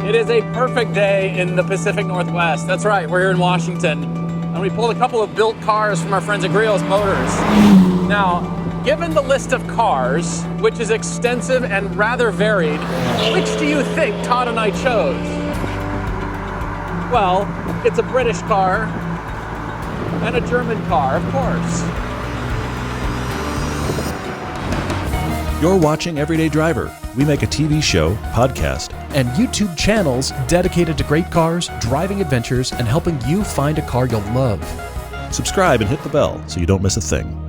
It is a perfect day in the Pacific Northwest. That's right, we're here in Washington. And we pulled a couple of built cars from our friends at Griot Motors. Now, given the list of cars, which is extensive and rather varied, which do you think Todd and I chose? Well, it's a British car and a German car, of course. You're watching Everyday Driver. We make a TV show, podcast, and YouTube channels dedicated to great cars, driving adventures, and helping you find a car you'll love. subscribe and hit the bell so you don't miss a thing.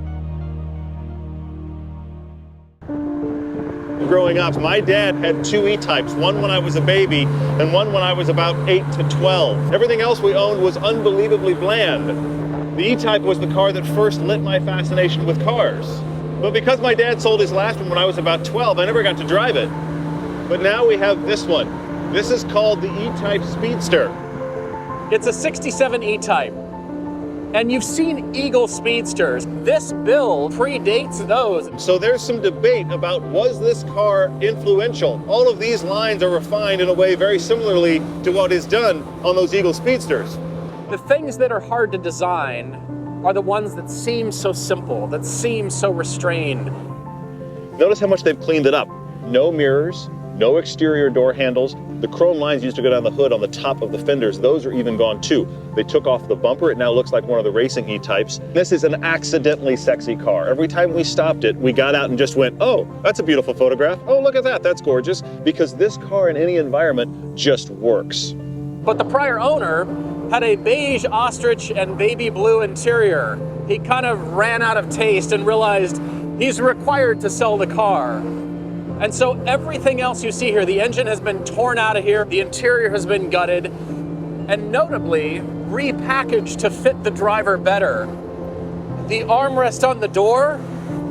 Growing up, my dad had two E-Types, one when I was a baby and one when I was about 8 to 12. Everything else we owned was unbelievably bland. The E-Type was the car that first lit my fascination with cars. But because my dad sold his last one when I was about 12, I never got to drive it. But now we have this one. This is called the E-Type Speedster. It's a 67 E-Type. And you've seen Eagle Speedsters. This build predates those. So there's some debate about, was this car influential? All of these lines are refined in a way very similarly to what is done on those Eagle Speedsters. The things that are hard to design are the ones that seem so simple, that seem so restrained. Notice how much they've cleaned it up. No mirrors, no exterior door handles. The chrome lines used to go down the hood on the top of the fenders. Those are even gone too. They took off the bumper. It now looks like one of the racing E-Types. This is an accidentally sexy car. Every time we stopped it, we got out and just went, oh, that's a beautiful photograph. Oh, look at that, that's gorgeous. Because this car in any environment just works. But the prior owner had a beige ostrich and baby blue interior. He kind of ran out of taste and realized he's required to sell the car. And so everything else you see here, the engine has been torn out of here, the interior has been gutted, and notably repackaged to fit the driver better. The armrest on the door,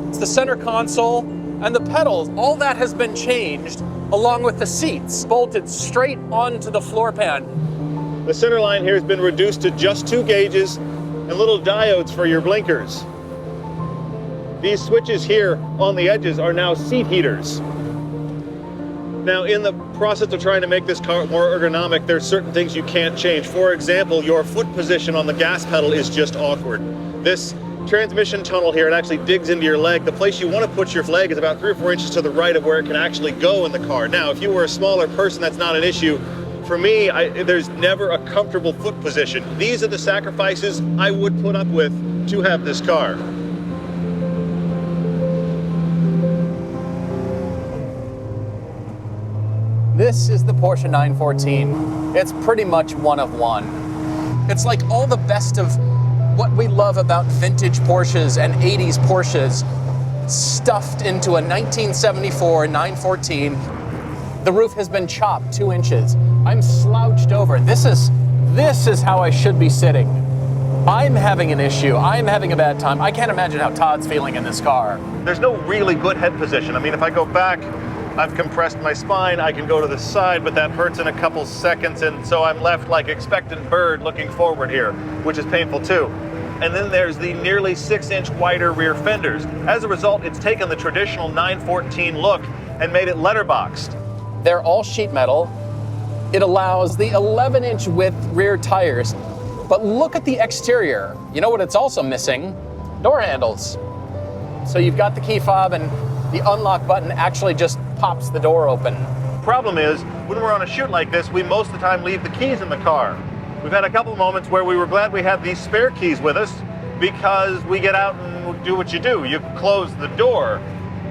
it's the center console, and the pedals, all that has been changed, along with the seats, bolted straight onto the floor pan. The center line here has been reduced to just 2 gauges and little diodes for your blinkers. These switches here on the edges are now seat heaters. Now, in the process of trying to make this car more ergonomic, there's certain things you can't change. For example, your foot position on the gas pedal is just awkward. This transmission tunnel here, it actually digs into your leg. The place you want to put your leg is about 3 or 4 inches to the right of where it can actually go in the car. Now, if you were a smaller person, that's not an issue. For me, there's never a comfortable foot position. These are the sacrifices I would put up with to have this car. This is the Porsche 914. It's pretty much one of one. It's like all the best of what we love about vintage Porsches and 80s Porsches stuffed into a 1974 914. The roof has been chopped 2 inches. I'm slouched over. This is how I should be sitting. I'm having an issue. I'm having a bad time. I can't imagine how Todd's feeling in this car. There's no really good head position. I mean, if I go back, I've compressed my spine. I can go to the side, but that hurts in a couple seconds, and so I'm left like expectant bird looking forward here, which is painful too. And then there's the nearly 6-inch wider rear fenders. As a result, it's taken the traditional 914 look and made it letterboxed. They're all sheet metal. It allows the 11-inch width rear tires. But look at the exterior. You know what it's also missing? Door handles. So you've got the key fob, and the unlock button actually just pops the door open. Problem is, when we're on a shoot like this, we most of the time leave the keys in the car. We've had a couple moments where we were glad we had these spare keys with us because we get out and do what you do. You close the door.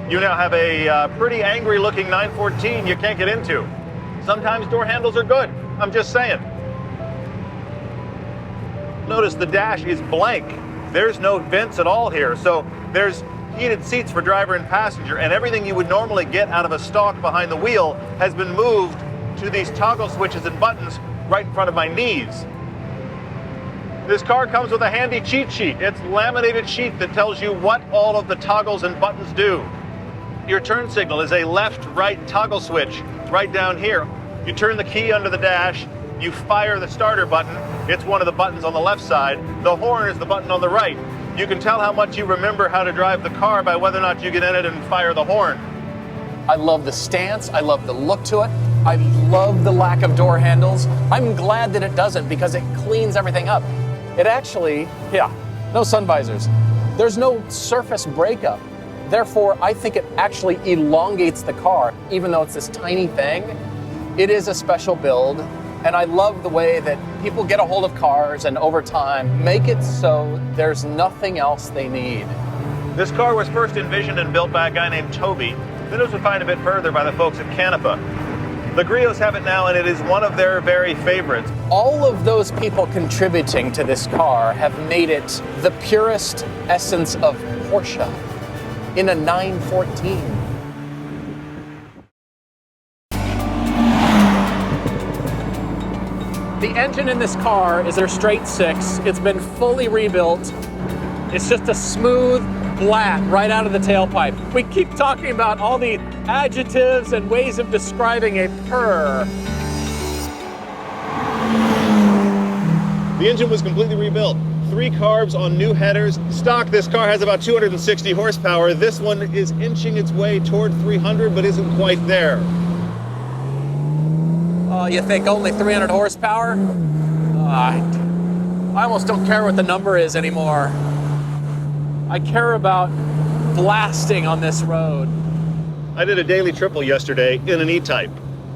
You now have a pretty angry looking 914 you can't get into. Sometimes door handles are good, I'm just saying. Notice the dash is blank. There's no vents at all here, so there's heated seats for driver and passenger, and everything you would normally get out of a stalk behind the wheel has been moved to these toggle switches and buttons right in front of my knees. This car comes with a handy cheat sheet. It's a laminated sheet that tells you what all of the toggles and buttons do. Your turn signal is a left-right toggle switch right down here. You turn the key under the dash, you fire the starter button. It's one of the buttons on the left side. The horn is the button on the right. You can tell how much you remember how to drive the car by whether or not you get in it and fire the horn. I love the stance. I love the look to it. I love the lack of door handles. I'm glad that it doesn't because it cleans everything up. It actually, yeah, no sun visors. There's no surface breakup. Therefore, I think it actually elongates the car, even though it's this tiny thing. It is a special build, and I love the way that people get a hold of cars and over time make it so there's nothing else they need. This car was first envisioned and built by a guy named Toby. Then it was refined a bit further by the folks at Canepa. The Griots have it now, and it is one of their very favorites. All of those people contributing to this car have made it the purest essence of Porsche in a 914. The engine in this car is their straight six. It's been fully rebuilt. It's just a smooth blat right out of the tailpipe. We keep talking about all the adjectives and ways of describing a purr. The engine was completely rebuilt. 3 carbs on new headers. Stock, this car has about 260 horsepower. This one is inching its way toward 300, but isn't quite there. Oh, you think only 300 horsepower? I almost don't care what the number is anymore. I care about blasting on this road. I did a daily triple yesterday in an E-Type.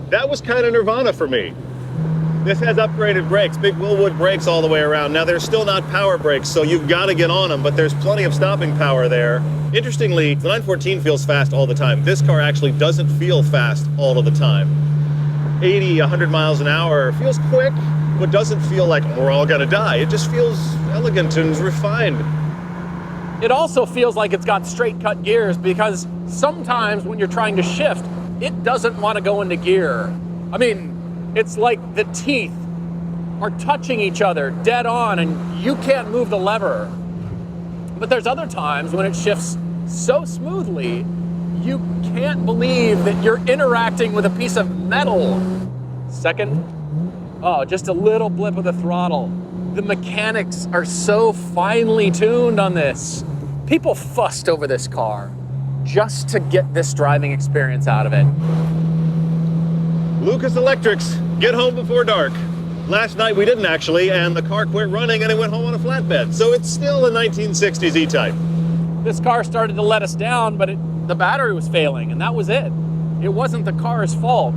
That was kind of nirvana for me. This has upgraded brakes, big Willwood brakes all the way around. Now, they're still not power brakes, so you've got to get on them, but there's plenty of stopping power there. Interestingly, the 914 feels fast all the time. This car actually doesn't feel fast all of the time. 80, 100 miles an hour feels quick, but doesn't feel like we're all gonna die. It just feels elegant and refined. It also feels like it's got straight cut gears because sometimes when you're trying to shift, it doesn't want to go into gear. I mean, it's like the teeth are touching each other dead on and you can't move the lever. But there's other times when it shifts so smoothly, you can't believe that you're interacting with a piece of metal. Second, oh, just a little blip of the throttle. The mechanics are so finely tuned on this. People fussed over this car just to get this driving experience out of it. Lucas Electrics, get home before dark. Last night we didn't actually, and the car quit running and it went home on a flatbed. So it's still a 1960s E-Type. This car started to let us down, but the battery was failing, and that was it. It wasn't the car's fault.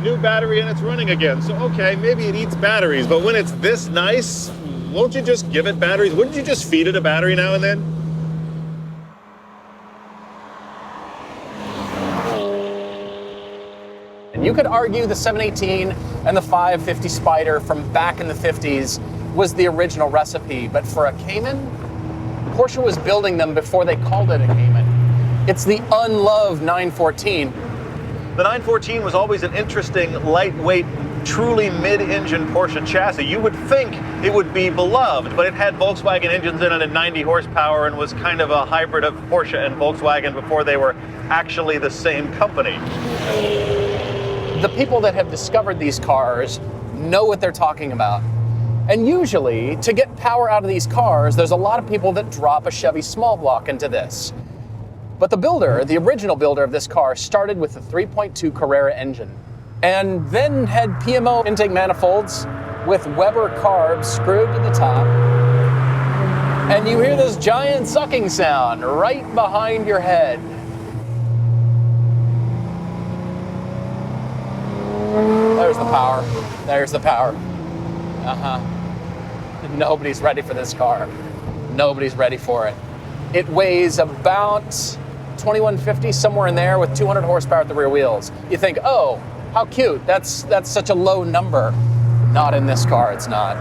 New battery and it's running again. So okay, maybe it eats batteries, but when it's this nice, won't you just give it batteries? Wouldn't you just feed it a battery now and then? And you could argue the 718 and the 550 Spider from back in the 50s was the original recipe, but for a Cayman, Porsche was building them before they called it a Cayman. It's the unloved 914. The 914 was always an interesting, lightweight, truly mid-engine Porsche chassis. You would think it would be beloved, but it had Volkswagen engines in it at 90 horsepower and was kind of a hybrid of Porsche and Volkswagen before they were actually the same company. The people that have discovered these cars know what they're talking about. And usually, to get power out of these cars, there's a lot of people that drop a Chevy small block into this. But the builder, the original builder of this car, started with the 3.2 Carrera engine and then had PMO intake manifolds with Weber carbs screwed to the top. And you hear this giant sucking sound right behind your head. There's the power. There's the power. Nobody's ready for this car. Nobody's ready for it. It weighs about 2150, somewhere in there, with 200 horsepower at the rear wheels. You think, oh, how cute. That's such a low number. Not in this car, it's not.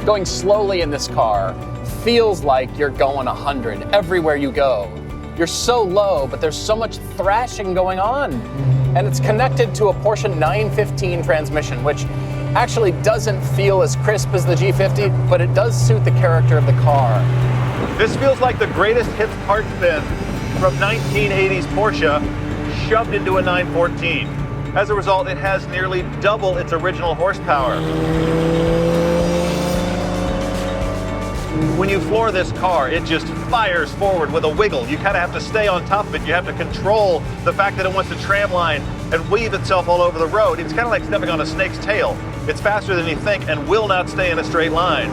Going slowly in this car feels like you're going 100 everywhere you go. You're so low, but there's so much thrashing going on. And it's connected to a Porsche 915 transmission, which actually doesn't feel as crisp as the G50, but it does suit the character of the car. This feels like the greatest hits part spin from 1980s Porsche shoved into a 914. As a result, it has nearly double its original horsepower. When you floor this car, it just fires forward with a wiggle. You kind of have to stay on top of it. You have to control the fact that it wants to tramline and weave itself all over the road. It's kind of like stepping on a snake's tail. It's faster than you think and will not stay in a straight line.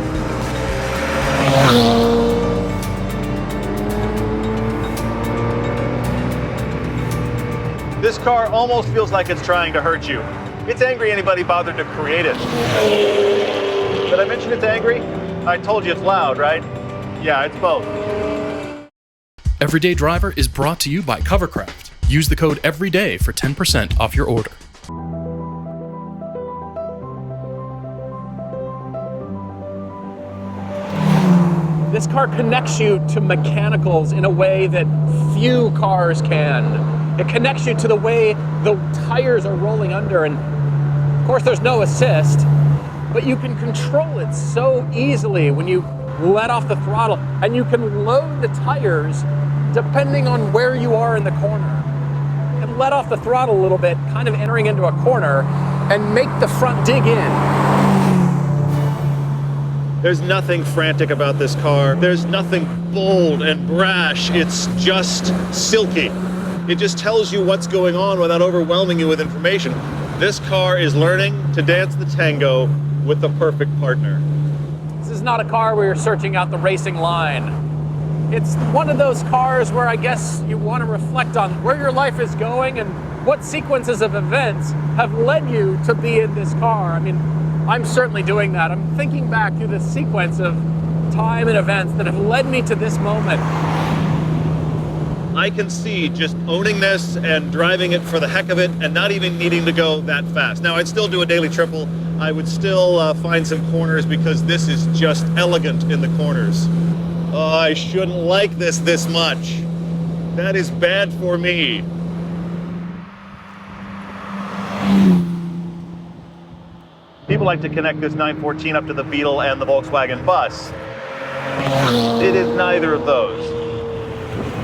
This car almost feels like it's trying to hurt you. It's angry anybody bothered to create it. Did I mention it's angry? I told you it's loud, right? Yeah, it's both. Everyday Driver is brought to you by Covercraft. Use the code EVERYDAY for 10% off your order. This car connects you to mechanicals in a way that few cars can. It connects you to the way the tires are rolling under, and of course there's no assist, but you can control it so easily when you let off the throttle, and you can load the tires depending on where you are in the corner. And let off the throttle a little bit, kind of entering into a corner, and make the front dig in. There's nothing frantic about this car. There's nothing bold and brash. It's just silky. It just tells you what's going on without overwhelming you with information. This car is learning to dance the tango with the perfect partner. This is not a car where you're searching out the racing line. It's one of those cars where I guess you want to reflect on where your life is going and what sequences of events have led you to be in this car. I mean, I'm certainly doing that. I'm thinking back through the sequence of time and events that have led me to this moment. I can see just owning this and driving it for the heck of it and not even needing to go that fast. Now, I'd still do a daily triple. I would still find some corners because this is just elegant in the corners. Oh, I shouldn't like this much. That is bad for me. People like to connect this 914 up to the Beetle and the Volkswagen Bus. It is neither of those.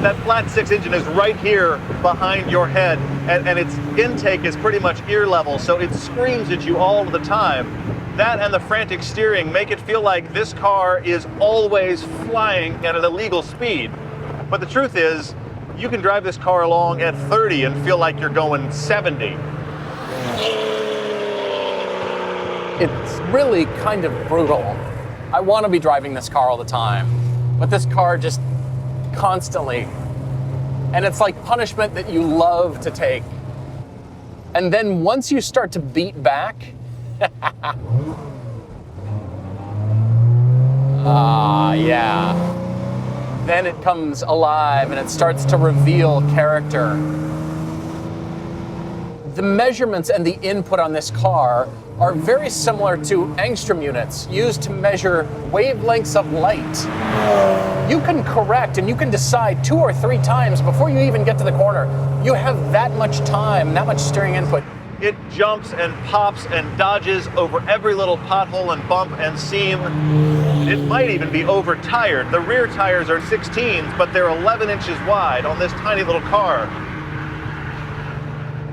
That flat 6 engine is right here behind your head, and its intake is pretty much ear level, so it screams at you all the time. That and the frantic steering make it feel like this car is always flying at an illegal speed. But the truth is, you can drive this car along at 30 and feel like you're going 70. It's really kind of brutal. I want to be driving this car all the time, but this car just constantly, and it's like punishment that you love to take. And then once you start to beat back, yeah, then it comes alive and it starts to reveal character. The measurements and the input on this car are very similar to angstrom units used to measure wavelengths of light. You can correct and you can decide 2 or 3 times before you even get to the corner. You have that much time, that much steering input. It jumps and pops and dodges over every little pothole and bump and seam. It might even be over-tired. The rear tires are 16s, but they're 11 inches wide on this tiny little car.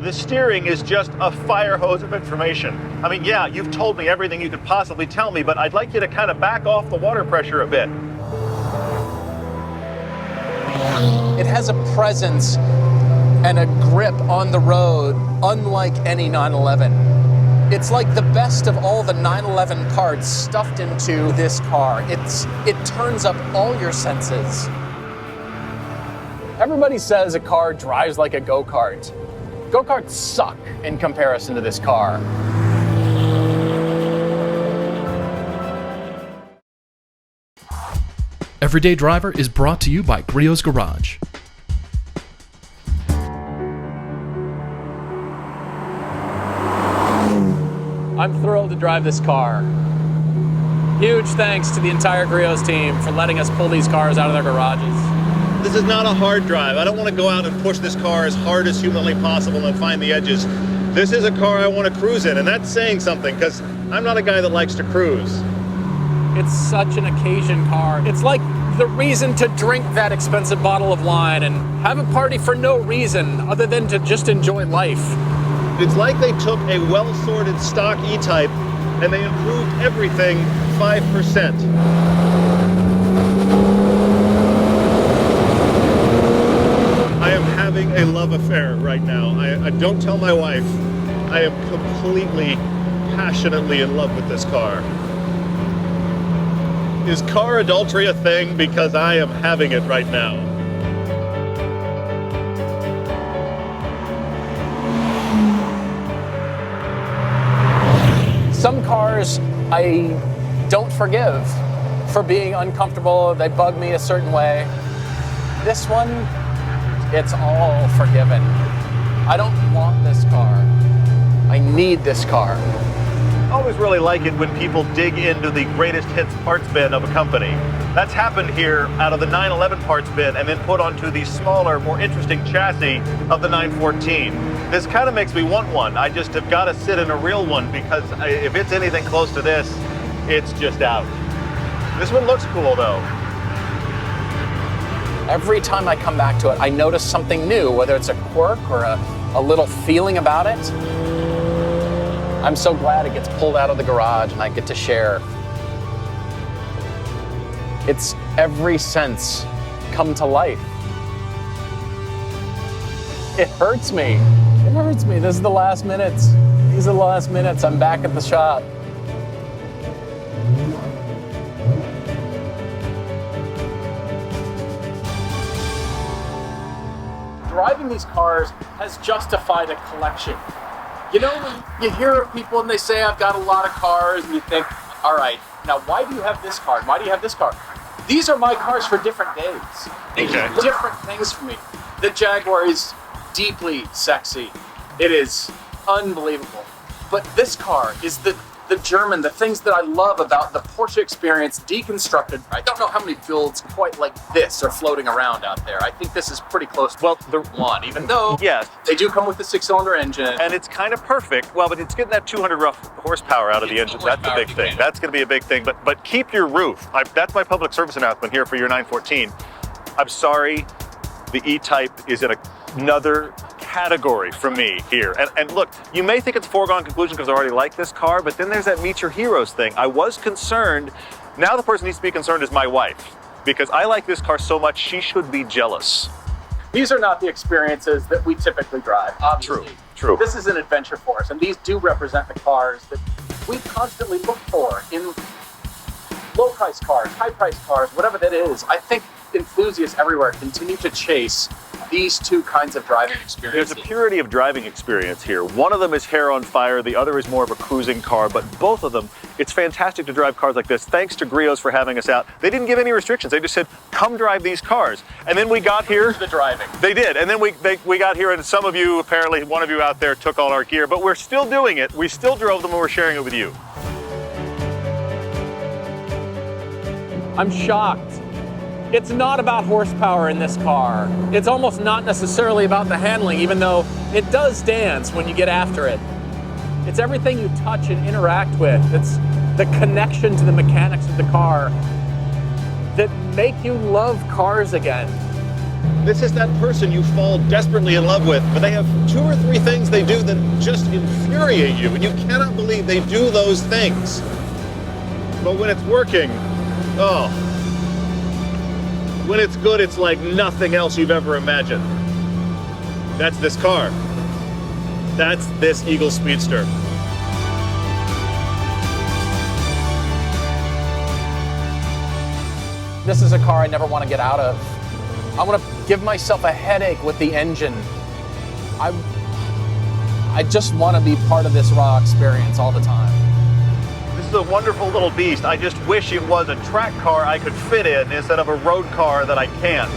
The steering is just a fire hose of information. I mean, yeah, you've told me everything you could possibly tell me, but I'd like you to kind of back off the water pressure a bit. It has a presence and a grip on the road unlike any 911. It's like the best of all the 911 parts stuffed into this car. It turns up all your senses. Everybody says a car drives like a go-kart. Go-karts suck in comparison to this car. Everyday Driver is brought to you by Griot's Garage. I'm thrilled to drive this car. Huge thanks to the entire Griot's team for letting us pull these cars out of their garages. This is not a hard drive. I don't want to go out and push this car as hard as humanly possible and find the edges. This is a car I want to cruise in, and that's saying something, because I'm not a guy that likes to cruise. It's such an occasion car. It's like the reason to drink that expensive bottle of wine and have a party for no reason other than to just enjoy life. It's like they took a well-sorted stock E-Type and they improved everything 5%. don't tell my wife. I am completely, passionately in love with this car. Is car adultery a thing? Because I am having it right now. Some cars I don't forgive for being uncomfortable. They bug me a certain way. This one, it's all forgiven. I don't want this car. I need this car. I always really like it when people dig into the greatest hits parts bin of a company. That's happened here out of the 911 parts bin and then put onto the smaller, more interesting chassis of the 914. This kind of makes me want one. I just have got to sit in a real one because if it's anything close to this, it's just out. This one looks cool though. Every time I come back to it, I notice something new, whether it's a quirk or a little feeling about it. I'm so glad it gets pulled out of the garage and I get to share. It's every sense come to life. It hurts me. It hurts me. This is the last minutes. These are the last minutes. I'm back at the shop. Driving these cars has justified a collection. You know, when you hear of people and they say, I've got a lot of cars, and you think, all right, now why do you have this car? Why do you have this car? These are my cars for different days. They do different things for me. The Jaguar is deeply sexy. It is unbelievable. But this car is the German, the things that I love about the Porsche experience deconstructed. I don't know how many builds quite like this are floating around out there. I think this is pretty close to the one, even though they do come with a 6-cylinder engine. And it's kind of perfect. Well, but it's getting that 200 rough horsepower out of the engine. That's the big thing. That's going to be a big thing. But keep your roof. That's my public service announcement here for your 914. I'm sorry, the E-Type is in another category for me here. And look, you may think it's a foregone conclusion because I already like this car, but then there's that meet your heroes thing. I was concerned. Now the person who needs to be concerned is my wife, because I like this car so much, she should be jealous. These are not the experiences that we typically drive, obviously. True. This is an adventure for us, and these do represent the cars that we constantly look for in low-priced cars, high-priced cars, whatever that is. I think enthusiasts everywhere continue to chase these two kinds of driving experiences. There's a purity of driving experience here. One of them is hair on fire, the other is more of a cruising car, but both of them, it's fantastic to drive cars like this. Thanks to Griot for having us out. They didn't give any restrictions. They just said, come drive these cars. And then we got here. The driving. They did. And then we got here, and some of you, apparently one of you out there took all our gear, but we're still doing it. We still drove them and we're sharing it with you. I'm shocked. It's not about horsepower in this car. It's almost not necessarily about the handling, even though it does dance when you get after it. It's everything you touch and interact with. It's the connection to the mechanics of the car that make you love cars again. This is that person you fall desperately in love with, but they have 2 or 3 things they do that just infuriate you, and you cannot believe they do those things. But when it's working, oh. When it's good, it's like nothing else you've ever imagined. That's this car. That's this Eagle Speedster. This is a car I never want to get out of. I want to give myself a headache with the engine. I just want to be part of this raw experience all the time. This is a wonderful little beast. I just wish it was a track car I could fit in instead of a road car that I can't.